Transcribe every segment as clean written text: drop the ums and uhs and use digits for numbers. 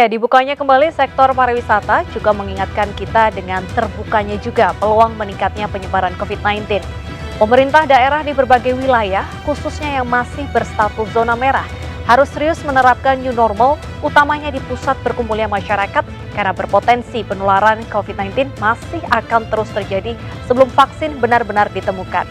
Ya, dibukanya kembali sektor pariwisata juga mengingatkan kita dengan terbukanya juga peluang meningkatnya penyebaran COVID-19. Pemerintah daerah di berbagai wilayah, khususnya yang masih berstatus zona merah, harus serius menerapkan new normal, utamanya di pusat berkumpulnya masyarakat, karena berpotensi penularan COVID-19 masih akan terus terjadi sebelum vaksin benar-benar ditemukan.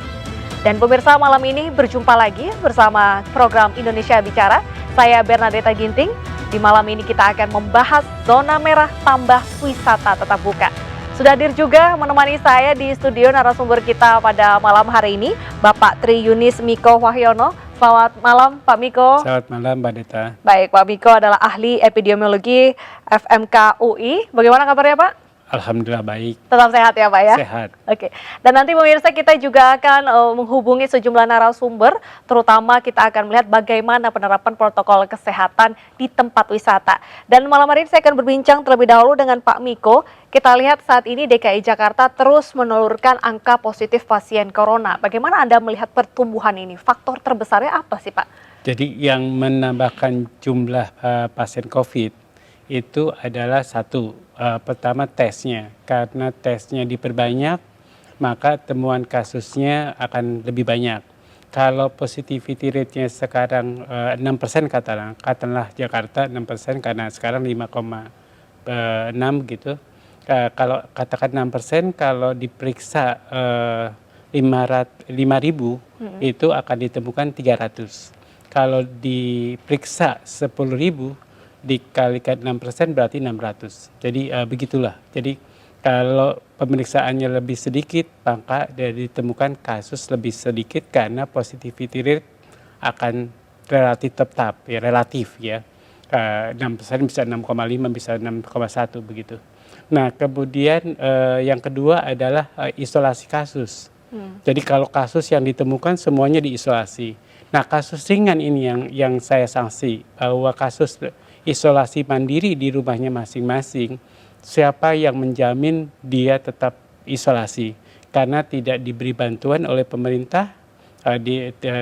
Dan pemirsa, malam ini berjumpa lagi bersama program Indonesia Bicara. Saya Bernadetta Ginting. Di malam ini kita akan membahas zona merah tambah wisata tetap buka. Sudah hadir juga menemani saya di studio narasumber kita pada malam hari ini, Bapak Tri Yunis Miko Wahyono. Selamat malam Pak Miko. Selamat malam Mbak Deta. Baik, Pak Miko adalah ahli epidemiologi FMK UI. Bagaimana kabarnya Pak? Alhamdulillah baik. Tetap sehat ya Pak ya? Sehat. Oke. Dan nanti pemirsa kita juga akan menghubungi sejumlah narasumber, terutama kita akan melihat bagaimana penerapan protokol kesehatan di tempat wisata. Dan malam hari ini saya akan berbincang terlebih dahulu dengan Pak Miko. Kita lihat saat ini DKI Jakarta terus menelurkan angka positif pasien corona. Bagaimana Anda melihat pertumbuhan ini? Faktor terbesarnya apa sih Pak? Jadi yang menambahkan jumlah pasien COVID itu adalah satu, pertama tesnya. Karena tesnya diperbanyak, maka temuan kasusnya akan lebih banyak. Kalau positivity rate-nya sekarang 6% katakanlah Jakarta 6% karena sekarang 5,6 gitu. Kalau katakan 6%, kalau diperiksa 5.000 itu akan ditemukan 300. Kalau diperiksa 10.000 dikalikan 6% berarti 600. Jadi begitulah. Jadi kalau pemeriksaannya lebih sedikit, maka ditemukan kasus lebih sedikit karena positivity rate akan relatif tetap, ya relatif ya. 6% bisa 6,5, bisa 6,1 begitu. Nah kemudian yang kedua adalah isolasi kasus. Jadi kalau kasus yang ditemukan semuanya diisolasi. Nah kasus ringan ini yang saya sanksi, bahwa kasus isolasi mandiri di rumahnya masing-masing, siapa yang menjamin dia tetap isolasi? Karena tidak diberi bantuan oleh pemerintah,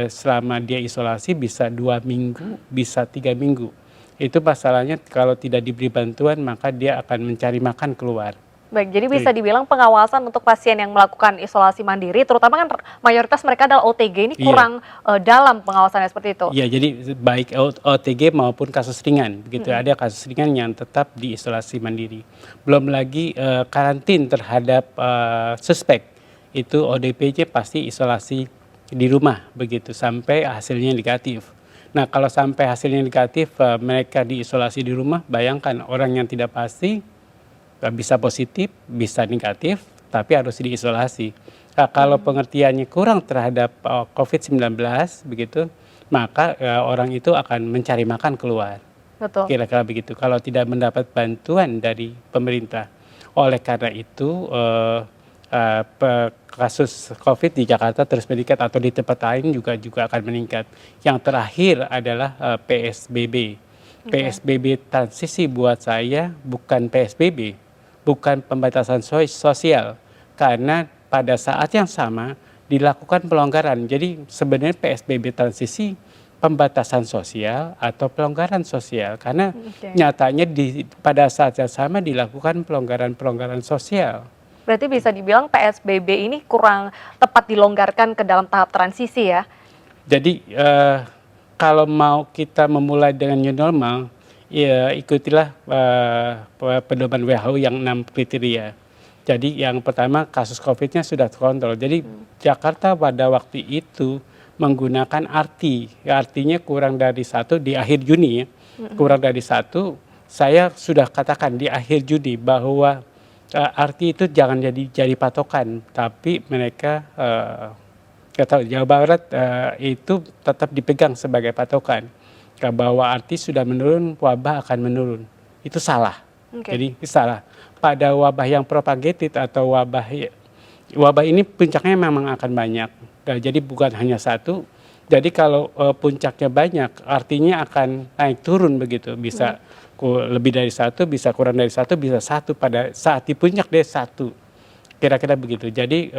selama dia isolasi bisa 2 minggu, bisa 3 minggu. Itu masalahnya kalau tidak diberi bantuan maka dia akan mencari makan keluar. Baik, jadi bisa dibilang pengawasan untuk pasien yang melakukan isolasi mandiri, terutama kan mayoritas mereka adalah OTG, ini kurang dalam pengawasannya seperti itu. Iya, jadi baik OTG maupun kasus ringan, begitu. Ada kasus ringan yang tetap diisolasi mandiri. Belum lagi karantin terhadap suspek, itu ODP-nya pasti isolasi di rumah, begitu, sampai hasilnya negatif. Nah, kalau sampai hasilnya negatif, mereka diisolasi di rumah, bayangkan orang yang tidak pasti, bisa positif, bisa negatif, tapi harus diisolasi. Nah, kalau pengertiannya kurang terhadap COVID-19, begitu, maka orang itu akan mencari makan keluar. Betul. Kira-kira begitu. Kalau tidak mendapat bantuan dari pemerintah. Oleh karena itu, kasus COVID di Jakarta terus meningkat atau di tempat lain juga akan meningkat. Yang terakhir adalah PSBB. PSBB transisi buat saya bukan PSBB. Bukan pembatasan sosial, karena pada saat yang sama dilakukan pelonggaran. Jadi sebenarnya PSBB transisi pembatasan sosial atau pelonggaran sosial, karena nyatanya pada saat yang sama dilakukan pelonggaran sosial. Berarti bisa dibilang PSBB ini kurang tepat dilonggarkan ke dalam tahap transisi ya? Jadi kalau mau kita memulai dengan new normal, ya ikutilah pedoman WHO yang 6 kriteria. Jadi yang pertama kasus COVID-nya sudah terkontrol. Jadi Jakarta pada waktu itu menggunakan RT, artinya kurang dari 1 di akhir Juni ya. Kurang dari 1, saya sudah katakan di akhir Juni bahwa RT itu jangan jadi patokan, tapi mereka Jawa Barat itu tetap dipegang sebagai patokan. Bahwa arti sudah menurun, wabah akan menurun. Itu salah. Jadi salah. Pada wabah yang propagated atau wabah ini puncaknya memang akan banyak. Jadi bukan hanya satu. Jadi kalau puncaknya banyak, artinya akan naik turun begitu. Bisa lebih dari 1, bisa kurang dari 1, bisa 1 pada saat di puncak dia 1. Kira-kira begitu. Jadi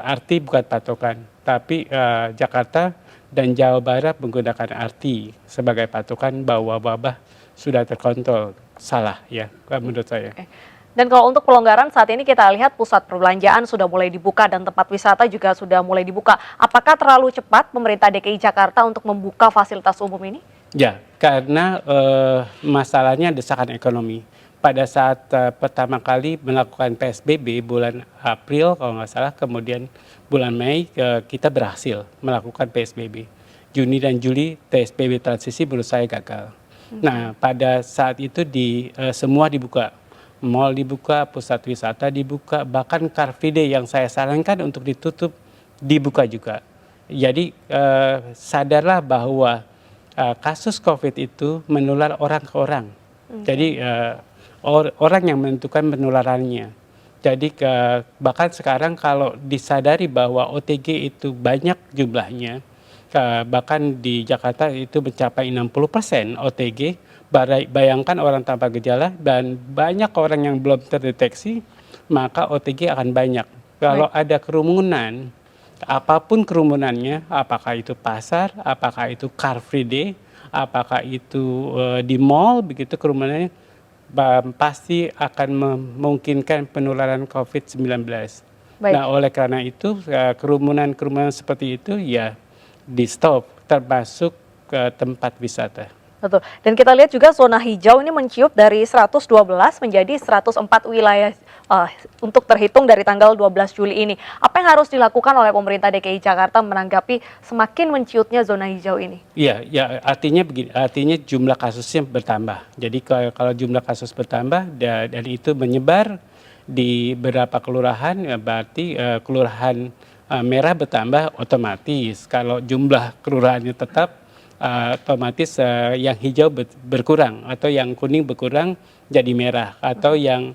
arti bukan patokan, tapi Jakarta dan Jawa Barat menggunakan RT sebagai patokan bahwa wabah sudah terkontrol. salah ya menurut saya. Oke. Dan kalau untuk pelonggaran saat ini kita lihat pusat perbelanjaan sudah mulai dibuka dan tempat wisata juga sudah mulai dibuka. Apakah terlalu cepat pemerintah DKI Jakarta untuk membuka fasilitas umum ini? Ya, karena masalahnya desakan ekonomi. Pada saat pertama kali melakukan PSBB bulan April kalau nggak salah, kemudian bulan Mei kita berhasil melakukan PSBB. Juni dan Juli PSBB transisi menurut saya gagal. Nah, pada saat itu semua dibuka. Mall dibuka, pusat wisata dibuka, bahkan Car Free Day yang saya sarankan untuk ditutup dibuka juga. Jadi sadarlah bahwa kasus COVID itu menular orang ke orang. Jadi orang yang menentukan penularannya. Jadi bahkan sekarang kalau disadari bahwa OTG itu banyak jumlahnya, bahkan di Jakarta itu mencapai 60% OTG, bayangkan orang tanpa gejala dan banyak orang yang belum terdeteksi, maka OTG akan banyak. Kalau ada kerumunan, apapun kerumunannya, apakah itu pasar, apakah itu Car Free Day, apakah itu di mall, begitu kerumunannya pasti akan memungkinkan penularan COVID-19. Nah, oleh karena itu kerumunan-kerumunan seperti itu ya di stop, termasuk ke tempat wisata. Betul. Dan kita lihat juga zona hijau ini menciut dari 112 menjadi 104 wilayah untuk terhitung dari tanggal 12 Juli ini. Apa yang harus dilakukan oleh pemerintah DKI Jakarta menanggapi semakin menciutnya zona hijau ini? Iya, ya artinya begini, artinya jumlah kasusnya bertambah. Jadi kalau jumlah kasus bertambah dan itu menyebar di beberapa kelurahan, ya berarti kelurahan merah bertambah otomatis. Kalau jumlah kelurahannya tetap otomatis yang hijau berkurang atau yang kuning berkurang jadi merah atau yang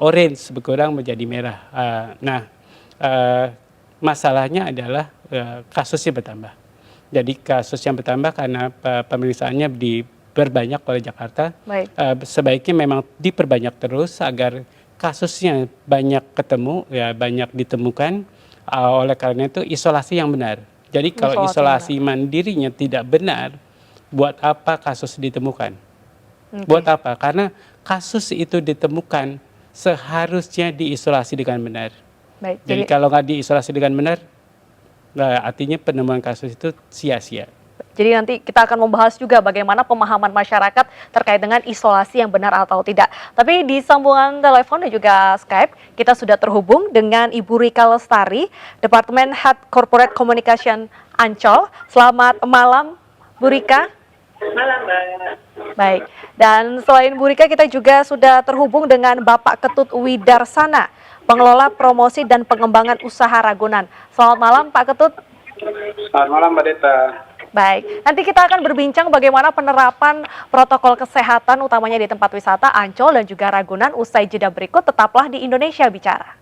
orange berkurang menjadi merah. Masalahnya adalah kasusnya bertambah. Jadi kasus yang bertambah karena pemeriksaannya diperbanyak oleh Jakarta. Sebaiknya memang diperbanyak terus agar kasusnya banyak ketemu, ya banyak ditemukan. Oleh karena itu isolasi yang benar. Jadi kalau isolasi mandirinya tidak benar, buat apa kasus ditemukan? Buat apa? Karena kasus itu ditemukan seharusnya diisolasi dengan benar. Jadi kalau nggak diisolasi dengan benar, artinya penemuan kasus itu sia-sia. Jadi nanti kita akan membahas juga bagaimana pemahaman masyarakat terkait dengan isolasi yang benar atau tidak. Tapi di sambungan telepon dan juga Skype, kita sudah terhubung dengan Ibu Rika Lestari, Departemen Head Corporate Communication Ancol. Selamat malam, Bu Rika. Malam, Mbak. Baik, dan selain Bu Rika, kita juga sudah terhubung dengan Bapak Ketut Widarsana, Pengelola Promosi dan Pengembangan Usaha Ragunan. Selamat malam, Pak Ketut. Selamat malam, Mbak Deta. Baik, nanti kita akan berbincang bagaimana penerapan protokol kesehatan utamanya di tempat wisata Ancol dan juga Ragunan usai jeda berikut. Tetaplah di Indonesia Bicara.